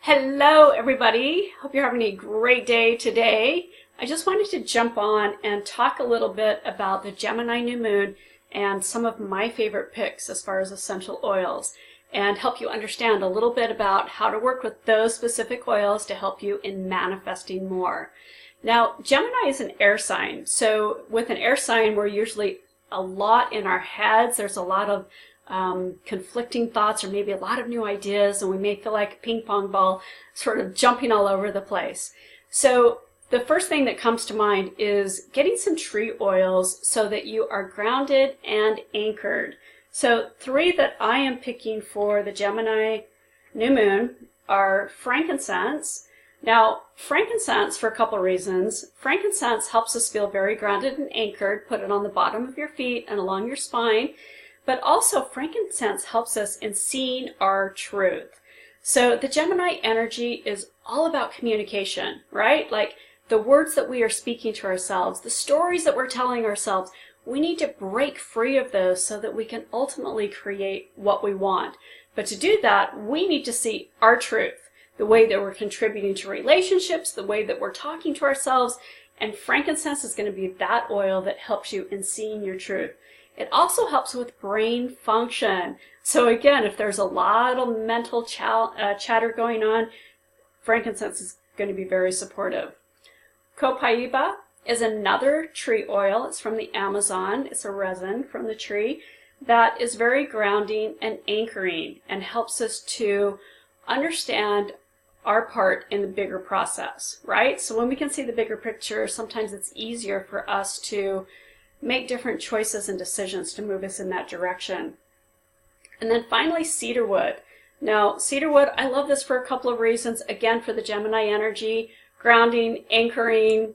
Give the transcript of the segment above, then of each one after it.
Hello everybody, hope you're having a great day today. I just wanted to jump on and talk a little bit about the Gemini new moon and some of my favorite picks as far as essential oils, and help you understand a little bit about how to work with those specific oils to help you in manifesting more. Now, Gemini is an air sign, so with an air sign we're usually a lot in our heads. There's a lot of conflicting thoughts or maybe a lot of new ideas, and we may feel like a ping pong ball sort of jumping all over the place. So the first thing that comes to mind is getting some tree oils so that you are grounded and anchored. So three that I am picking for the Gemini new moon are frankincense. Now, frankincense, for a couple of reasons. Frankincense helps us feel very grounded and anchored. Put it on the bottom of your feet and along your spine. But also, frankincense helps us in seeing our truth. So the Gemini energy is all about communication, right? Like the words that we are speaking to ourselves, the stories that we're telling ourselves, we need to break free of those so that we can ultimately create what we want. But to do that, we need to see our truth, the way that we're contributing to relationships, the way that we're talking to ourselves, and frankincense is going to be that oil that helps you in seeing your truth. It also helps with brain function. So again, if there's a lot of mental chatter going on, frankincense is going to be very supportive. Copaiba is another tree oil. It's from the Amazon. It's a resin from the tree that is very grounding and anchoring and helps us to understand our part in the bigger process, right? So when we can see the bigger picture, sometimes it's easier for us to make different choices and decisions to move us in that direction. And then finally, Cedar Wood. Now, Cedar Wood, I love this for a couple of reasons. Again, for the Gemini energy, grounding, anchoring,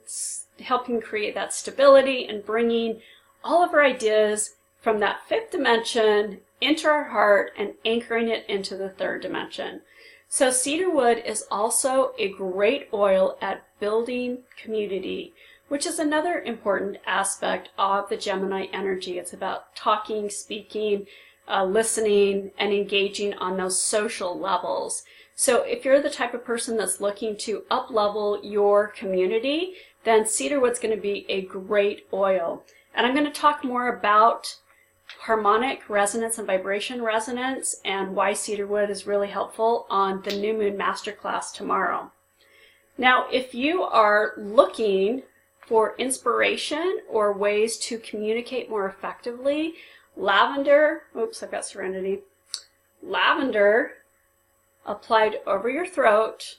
helping create that stability and bringing all of our ideas from that fifth dimension into our heart and anchoring it into the third dimension. So Cedar Wood is also a great oil at building community, which is another important aspect of the Gemini energy. It's about talking, speaking, listening, and engaging on those social levels. So if you're the type of person that's looking to up-level your community, then cedarwood's going to be a great oil. And I'm going to talk more about harmonic resonance and vibration resonance and why cedarwood is really helpful on the New Moon Masterclass tomorrow. Now, if you are looking for inspiration or ways to communicate more effectively, lavender, I've got Serenity. Lavender applied over your throat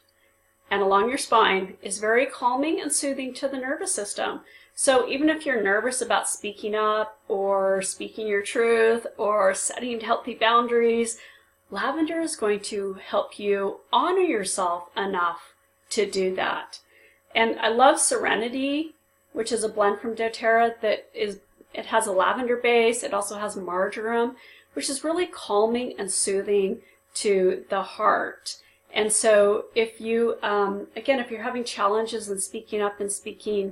and along your spine is very calming and soothing to the nervous system. So even if you're nervous about speaking up or speaking your truth or setting healthy boundaries, lavender is going to help you honor yourself enough to do that. And I love Serenity, which is a blend from Doterra it has a lavender base. It also has marjoram, which is really calming and soothing to the heart. And so if you, again, if you're having challenges in speaking up and speaking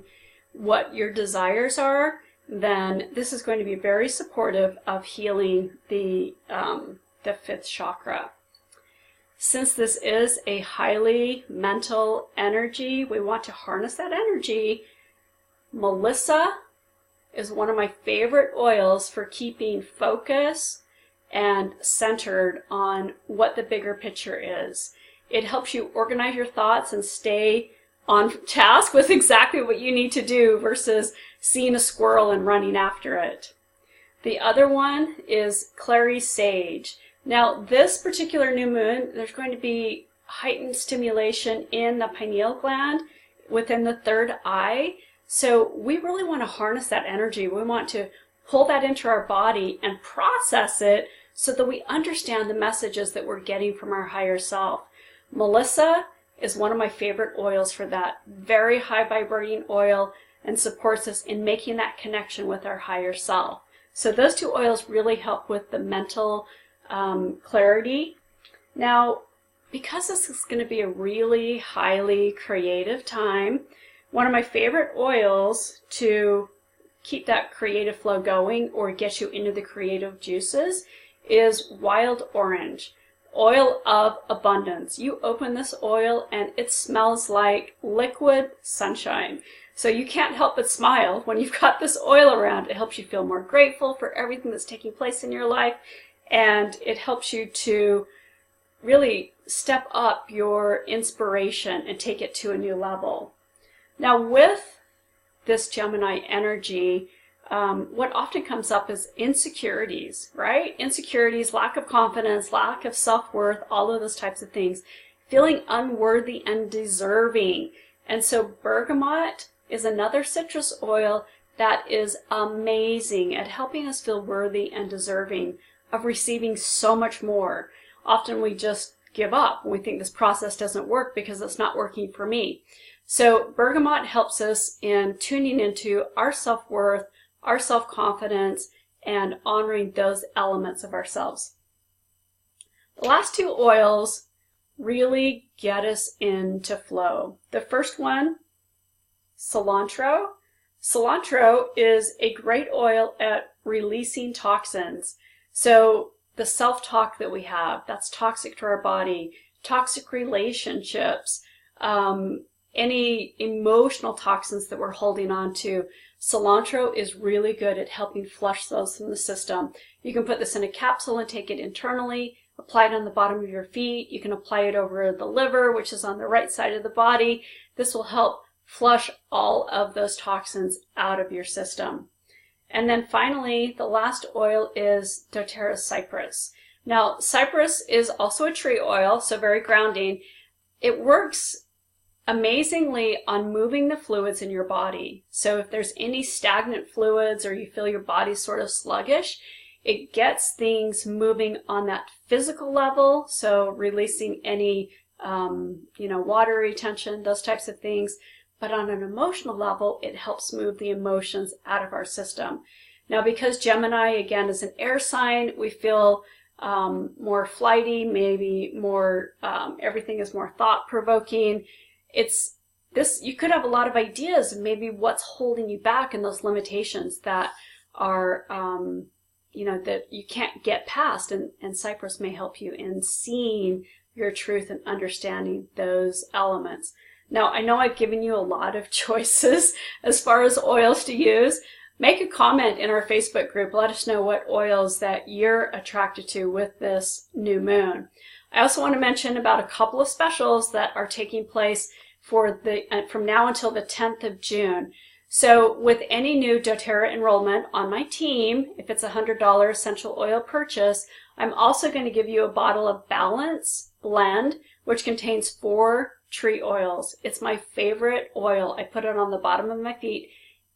what your desires are, then this is going to be very supportive of healing the fifth chakra. Since this is a highly mental energy, we want to harness that energy. Melissa is one of my favorite oils for keeping focus and centered on what the bigger picture is. It helps you organize your thoughts and stay on task with exactly what you need to do versus seeing a squirrel and running after it. The other one is Clary Sage. Now, this particular new moon, there's going to be heightened stimulation in the pineal gland within the third eye. So we really want to harness that energy. We want to pull that into our body and process it so that we understand the messages that we're getting from our higher self. Melissa is one of my favorite oils for that. Very high vibrating oil and supports us in making that connection with our higher self. So those two oils really help with the mental clarity. Now, because this is going to be a really highly creative time, one of my favorite oils to keep that creative flow going or get you into the creative juices is wild orange. oil of abundance. You open this oil and it smells like liquid sunshine. So you can't help but smile when you've got this oil around. It helps you feel more grateful for everything that's taking place in your life, and it helps you to really step up your inspiration and take it to a new level. Now with this Gemini energy, what often comes up is insecurities, right? Insecurities, lack of confidence, lack of self-worth, all of those types of things. Feeling unworthy and deserving. And so bergamot is another citrus oil that is amazing at helping us feel worthy and deserving of receiving so much more. Often we just give up. We think this process doesn't work because it's not working for me. So bergamot helps us in tuning into our self-worth, our self-confidence, and honoring those elements of ourselves. The last two oils really get us into flow. The first one, cilantro. Cilantro is a great oil at releasing toxins. So the self-talk that we have, that's toxic to our body, toxic relationships, any emotional toxins that we're holding on to. Cilantro is really good at helping flush those from the system. You can put this in a capsule and take it internally, apply it on the bottom of your feet. You can apply it over the liver, which is on the right side of the body. This will help flush all of those toxins out of your system. And then finally, the last oil is Doterra Cypress. Now, cypress is also a tree oil, so very grounding. It works amazingly on moving the fluids in your body. So if there's any stagnant fluids or you feel your body sort of sluggish, it gets things moving on that physical level. So releasing any, water retention, those types of things. But on an emotional level, it helps move the emotions out of our system. Now, because Gemini, again, is an air sign, we feel more flighty, maybe more, everything is more thought-provoking. You could have a lot of ideas of maybe what's holding you back and those limitations that are, that you can't get past. And Cypress may help you in seeing your truth and understanding those elements. Now, I know I've given you a lot of choices as far as oils to use. Make a comment in our Facebook group. Let us know what oils that you're attracted to with this new moon. I also want to mention about a couple of specials that are taking place from now until the 10th of June. So with any new doTERRA enrollment on my team, if it's a $100 essential oil purchase, I'm also going to give you a bottle of Balance Blend, which contains 4 tree oils. It's my favorite oil. I put it on the bottom of my feet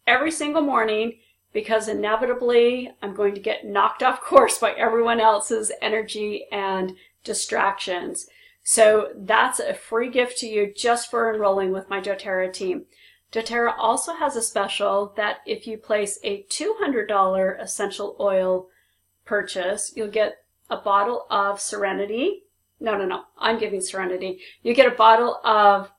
every single morning because inevitably I'm going to get knocked off course by everyone else's energy and distractions. So that's a free gift to you just for enrolling with my doTERRA team. doTERRA also has a special that if you place a $200 essential oil purchase, you'll get a bottle of Serenity. No, I'm giving Serenity. You get a bottle of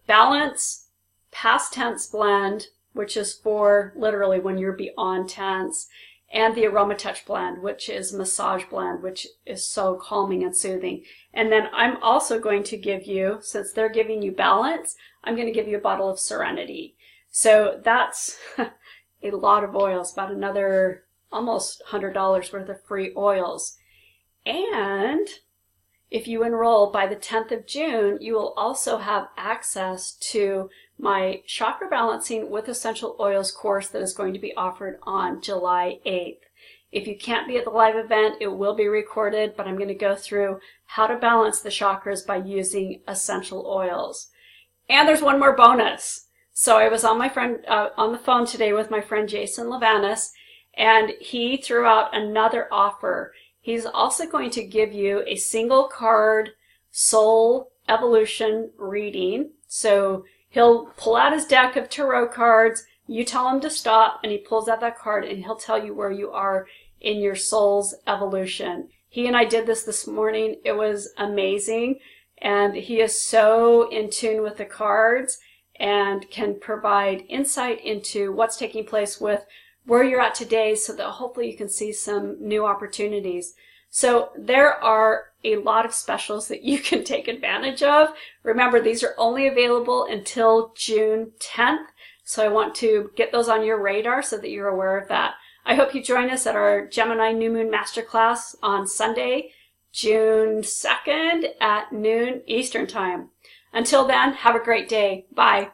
Balance Past Tense Blend, which is for literally when you're beyond tense, and the Aroma Touch Blend, which is Massage Blend, which is so calming and soothing. And then I'm also going to give you, since they're giving you Balance, I'm going to give you a bottle of Serenity. So that's a lot of oils, about another almost $100 worth of free oils. And if you enroll by the 10th of June, you will also have access to my Chakra Balancing with Essential Oils course that is going to be offered on July 8th. If you can't be at the live event, it will be recorded, but I'm going to go through how to balance the chakras by using essential oils. And there's one more bonus. So I was on the phone today with my friend Jason Levanis, and he threw out another offer. He's also going to give you a single card soul evolution reading. So he'll pull out his deck of tarot cards, you tell him to stop, and he pulls out that card and he'll tell you where you are in your soul's evolution. He and I did this morning. It was amazing. And he is so in tune with the cards and can provide insight into what's taking place with where you're at today so that hopefully you can see some new opportunities. So there are a lot of specials that you can take advantage of. Remember, these are only available until June 10th, so I want to get those on your radar so that you're aware of that. I hope you join us at our Gemini New Moon Masterclass on Sunday, June 2nd at noon Eastern Time. Until then, have a great day. Bye.